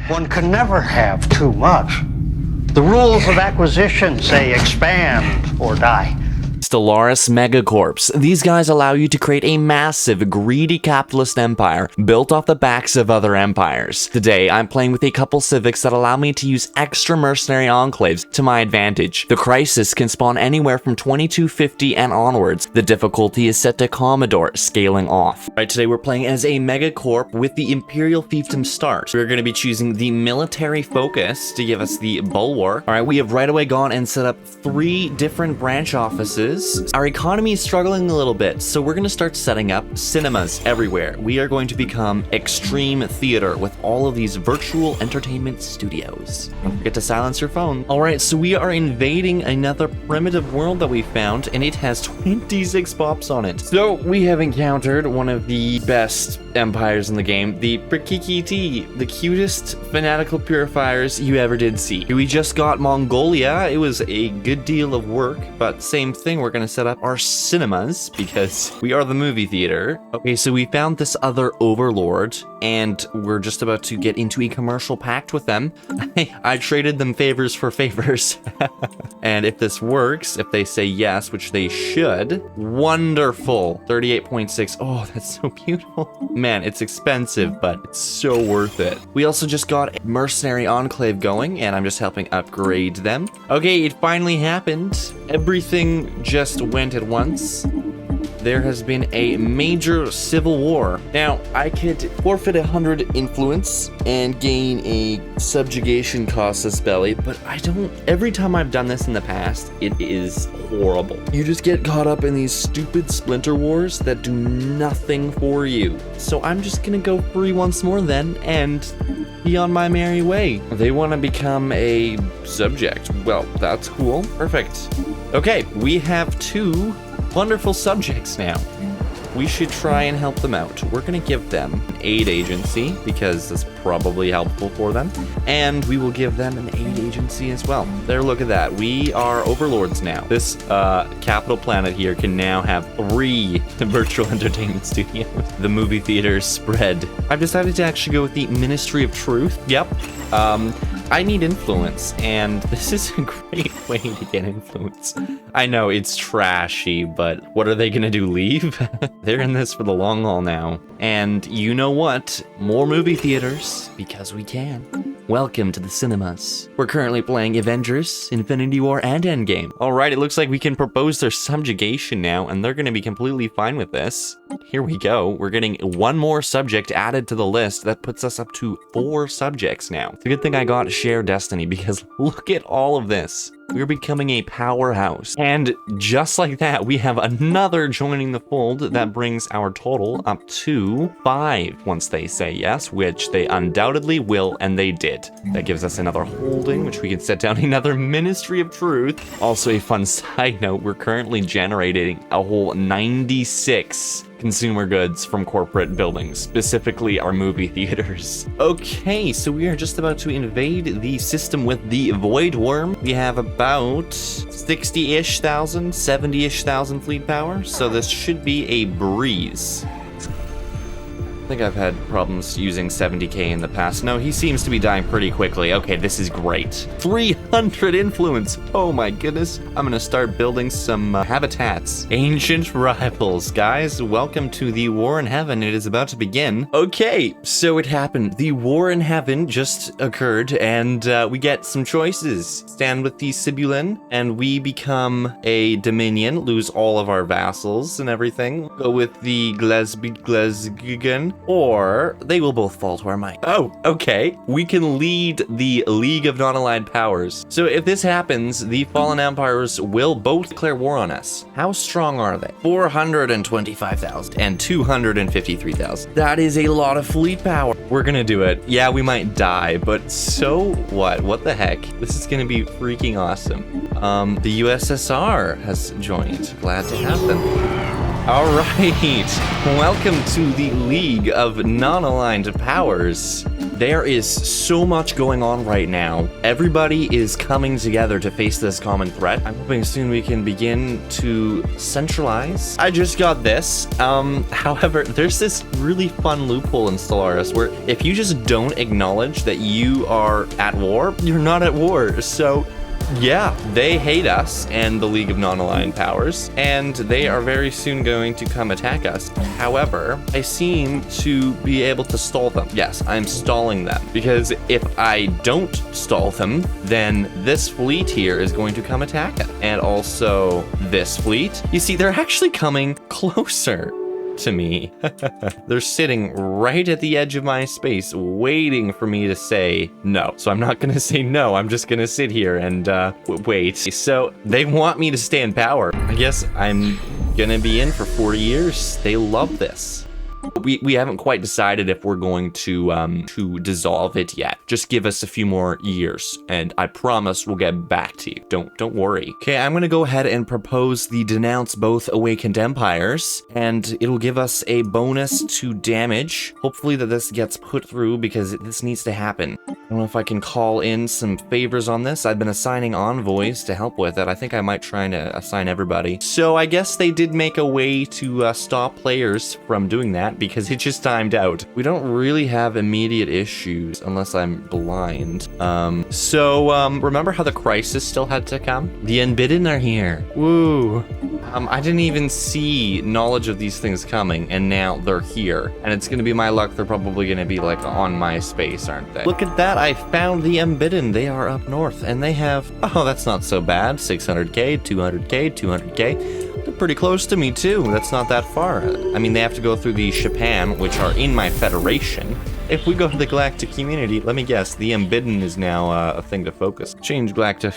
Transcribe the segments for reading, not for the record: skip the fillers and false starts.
One can never have too much. The rules of acquisition say expand or die. Stellaris megacorps. These guys allow you to create a massive, greedy capitalist empire built off the backs of other empires. Today, I'm playing with a couple civics that allow me to use extra mercenary enclaves to my advantage. The crisis can spawn anywhere from 2250 and onwards. The difficulty is set to Commodore, scaling off. Right, today we're playing as a megacorp with the Imperial Fiefdom start. We're going to be choosing the military focus to give us the bulwark. All right, we have right away gone and set up 3 different branch offices. Our economy is struggling a little bit, so we're going to start setting up cinemas everywhere. We are going to become extreme theater with all of these virtual entertainment studios. Don't forget to silence your phone. All right, so we are invading another primitive world that we found, and it has 26 pops on it. So we have encountered one of the best empires in the game, the Prikikiti, the cutest fanatical purifiers you ever did see. We just got Mongolia. It was a good deal of work, but same thing, we're gonna set up our cinemas because we are the movie theater. Okay, so we found this other overlord and we're just about to get into a commercial pact with them. I traded them favors for favors. And if this works, if they say yes, which they should, wonderful. 38.6. Oh, that's so beautiful. Man, it's expensive, but it's so worth it. We also just got a mercenary enclave going, and I'm just helping upgrade them. Okay, it finally happened. Everything just went at once. There has been a major civil war. Now, I could forfeit 100 influence and gain a subjugation casus belli, but I don't. Every time I've done this in the past, it is horrible. You just get caught up in these stupid splinter wars that do nothing for you. So I'm just gonna go free once more then and be on my merry way. They want to become a subject. Well, that's cool. Perfect. Okay, we have 2 wonderful subjects now. We should try and help them out. We're going to give them an aid agency because that's probably helpful for them. And we will give them an aid agency as well. There, look at that. We are overlords now. This capital planet here can now have 3 virtual entertainment studios. The movie theaters spread. I've decided to actually go with the Ministry of Truth. Yep. I need influence, and this is a great way to get influence. I know it's trashy, but what are they gonna do, leave? They're in this for the long haul now. And you know what? More movie theaters, because we can. Welcome to the cinemas. We're currently playing Avengers, Infinity War, and Endgame. Alright, it looks like we can propose their subjugation now, and they're gonna be completely fine with this. Here we go. We're getting 1 more subject added to the list. That puts us up to 4 subjects now. It's a good thing I got Share Destiny, because look at all of this. We're becoming a powerhouse. And just like that, we have another joining the fold that brings our total up to 5 once they say yes, which they undoubtedly will, and they did. That gives us another holding, which we can set down another Ministry of Truth. Also, a fun side note, we're currently generating a whole 96 consumer goods from corporate buildings, specifically our movie theaters. Okay, so we are just about to invade the system with the Void Worm. We have about 60-ish thousand, 70-ish thousand fleet power, so this should be a breeze. I think I've had problems using 70k in the past. No, he seems to be dying pretty quickly. Okay, this is great. 300 influence. Oh my goodness. I'm gonna start building some habitats. Ancient rivals. Guys, welcome to the War in Heaven. It is about to begin. Okay, so it happened. The War in Heaven just occurred, and we get some choices. Stand with the Sibulan, and we become a Dominion, lose all of our vassals and everything. Go with the Glesbigan, or they will both fall to our might. Oh, okay. We can lead the League of Non-Allied Powers. So if this happens, the Fallen Empires will both declare war on us. How strong are they? 425,000 and 253,000. That is a lot of fleet power. We're gonna do it. Yeah, we might die, but so what? What the heck? This is gonna be freaking awesome. The USSR has joined. Glad to have them. All right, welcome to the League of Non-Aligned Powers. There is so much going on right now. Everybody is coming together to face this common threat. I'm hoping soon we can begin to centralize. I just got this. However, there's this really fun loophole in Stellaris where if you just don't acknowledge that you are at war, you're not at war. So yeah, they hate us and the League of Non-Aligned Powers, and they are very soon going to come attack us. However, I seem to be able to stall them. Yes, I'm stalling them, because if I don't stall them, then this fleet here is going to come attack us. And also this fleet. You see, they're actually coming closer to me. They're sitting right at the edge of my space waiting for me to say no. So I'm not gonna say no, I'm just gonna sit here and wait. So they want me to stay in power. I guess I'm gonna be in for 40 years. They love this. We haven't quite decided if we're going to dissolve it yet. Just give us a few more years, and I promise we'll get back to you. Don't worry. Okay, I'm gonna go ahead and propose the denounce both awakened empires, and it'll give us a bonus to damage. Hopefully that this gets put through because this needs to happen. I don't know if I can call in some favors on this. I've been assigning envoys to help with it. I think I might try to assign everybody. So I guess they did make a way to stop players from doing that, because it just timed out. We don't really have immediate issues unless I'm blind. Remember how the crisis still had to come? The Unbidden are here. Woo. I didn't even see knowledge of these things coming, and now they're here. And it's gonna be my luck, they're probably gonna be like on my space, aren't they? Look at that, I found the Unbidden. They are up north, and they have, oh, that's not so bad. 600k, 200k, 200k. They're pretty close to me too. That's not that far. I mean, they have to go through the Japan, which are in my federation. If we go to the Galactic community, let me guess, the Unbidden is now a thing to focus. Change Galactic.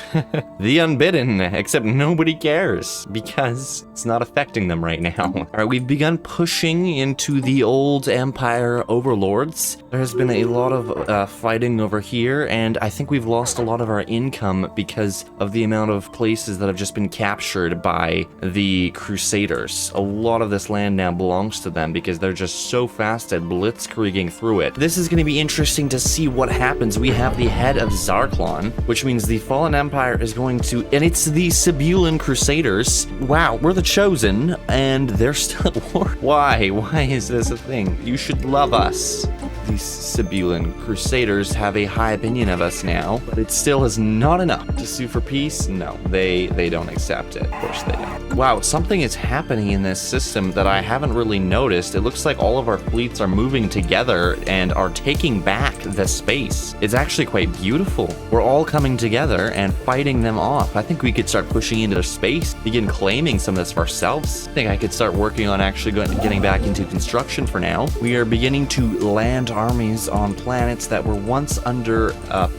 The Unbidden, except nobody cares because it's not affecting them right now. All right, we've begun pushing into the old Empire overlords. There has been a lot of fighting over here, and I think we've lost a lot of our income because of the amount of places that have just been captured by the Crusaders. A lot of this land now belongs to them because they're just so fast at blitzkrieging through it. This is going to be interesting to see what happens. We have the head of Zarklon, which means the Fallen Empire is going to, and it's the Sibulan Crusaders. Wow, we're the chosen, and they're still at war. Why? Why is this a thing? You should love us. These Sibulan Crusaders have a high opinion of us now, but it still is not enough to sue for peace. No, they don't accept it. Of course they don't. Wow, something is happening in this system that I haven't really noticed. It looks like all of our fleets are moving together and are taking back the space. It's actually quite beautiful. We're all coming together and fighting them off. I think we could start pushing into their space, begin claiming some of this for ourselves. I think I could start working on actually getting back into construction for now. We are beginning to land armies on planets that were once under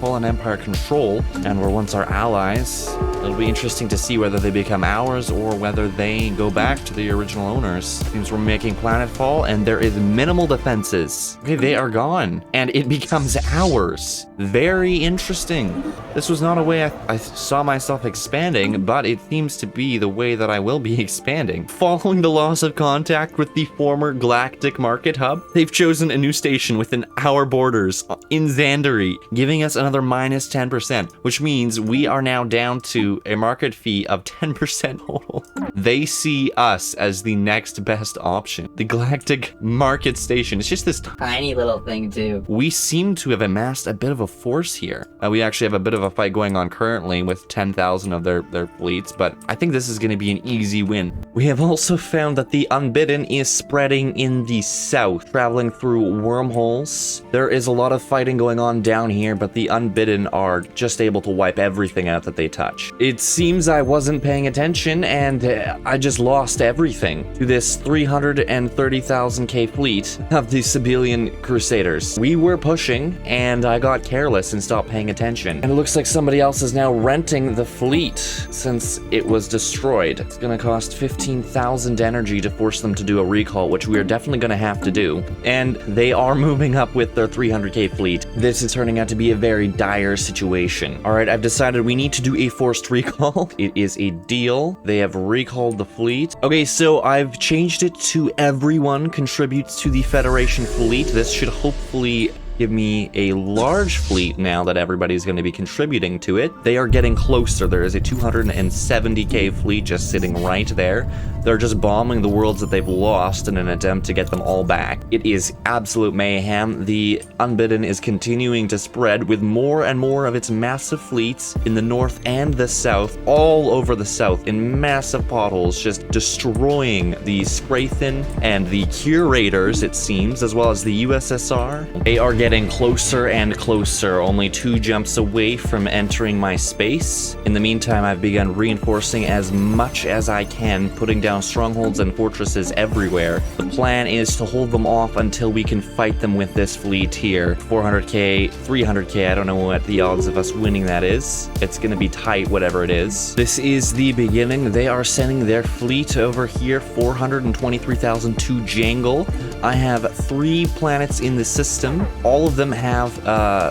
Fallen Empire control and were once our allies. It'll be interesting to see whether they become ours or whether they go back to the original owners. Seems we're making planetfall and there is minimal defenses. Okay, they are gone and it becomes ours. Very interesting. This was not a way I saw myself expanding, but it seems to be the way that I will be expanding. Following the loss of contact with the former Galactic Market Hub, they've chosen a new station within our borders in Xandari, giving us another minus 10%, which means we are now down to a market fee of 10% total. They see us as the next best option. The Galactic Market Station. It's just this tiny little thing too. We seem to have amassed a bit of a force here. We actually have a bit of a fight going on currently with 10,000 of their fleets, but I think this is going to be an easy win. We have also found that the Unbidden is spreading in the south, traveling through wormholes. There is a lot of fighting going on down here, but the Unbidden are just able to wipe everything out that they touch. It seems I wasn't paying attention and I just lost everything to this 330,000k fleet of the Sibulan Crusaders. We were pushing and I got careless and stopped paying attention. And it looks like somebody else is now renting the fleet since it was destroyed. It's gonna cost 15,000 energy to force them to do a recall, which we are definitely gonna have to do. And they are moving up with their 300k fleet. This is turning out to be a very dire situation. All right, I've decided we need to do a forced recall. It is a deal. They have recalled the fleet. Okay, so I've changed it to everyone contributes to the Federation fleet. This should hopefully give me a large fleet now that everybody's going to be contributing to it. They are getting closer. There is a 270k fleet just sitting right there. They're just bombing the worlds that they've lost in an attempt to get them all back. It is absolute mayhem. The Unbidden is continuing to spread with more and more of its massive fleets in the north and the south, all over the south in massive potholes, just destroying the Scrathen and the Curators, it seems, as well as the USSR. They are getting closer and closer, only 2 jumps away from entering my space. In the meantime, I've begun reinforcing as much as I can, putting down strongholds and fortresses everywhere. The plan is to hold them off until we can fight them with this fleet here. 400k, 300k, I don't know what the odds of us winning that is. It's gonna be tight, whatever it is. This is the beginning. They are sending their fleet over here, 423,000 to Jangle. I have 3 planets in the system. All of them have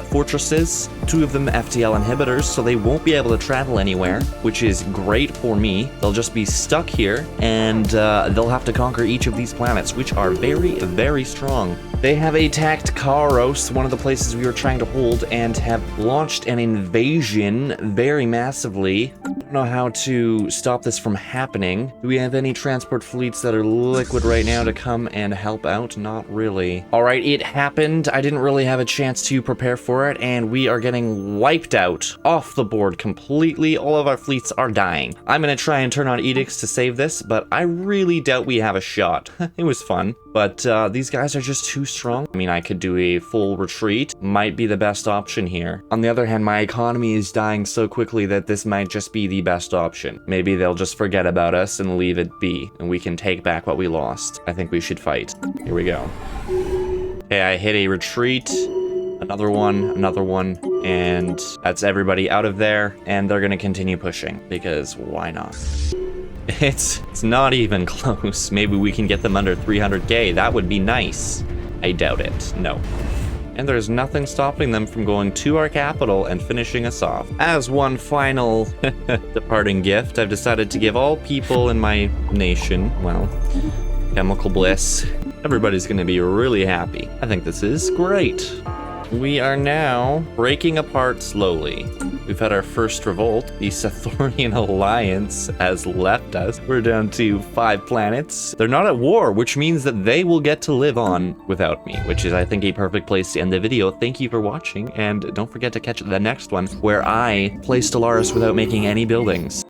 fortresses, 2 of them FTL inhibitors, so they won't be able to travel anywhere, which is great for me. They'll just be stuck here, and they'll have to conquer each of these planets, which are very, very strong. They have attacked Karos, one of the places we were trying to hold, and have launched an invasion very massively. I don't know how to stop this from happening. Do we have any transport fleets that are liquid right now to come and help out? Not really. All right, it happened. I didn't really have a chance to prepare for it, and we are getting wiped out off the board completely. All of our fleets are dying. I'm gonna try and turn on edicts to save this, but I really doubt we have a shot. It was fun, but these guys are just too strong. I mean, I could do a full retreat. Might be the best option here. On the other hand, my economy is dying so quickly that this might just be the best option. Maybe they'll just forget about us and leave it be, and we can take back what we lost. I think we should fight. Here we go. Okay, I hit a retreat. Another one, and that's everybody out of there, and they're gonna continue pushing, because why not? It's not even close. Maybe we can get them under 300k. That would be nice. I doubt it. No. And there's nothing stopping them from going to our capital and finishing us off. As one final departing gift, I've decided to give all people in my nation, well, chemical bliss. Everybody's gonna be really happy. I think this is great. We are now breaking apart slowly. We've had our first revolt. The Sathorian Alliance has left us. We're down to 5 planets. They're not at war, which means that they will get to live on without me, which is, I think, a perfect place to end the video. Thank you for watching, and don't forget to catch the next one, where I play Stellaris without making any buildings.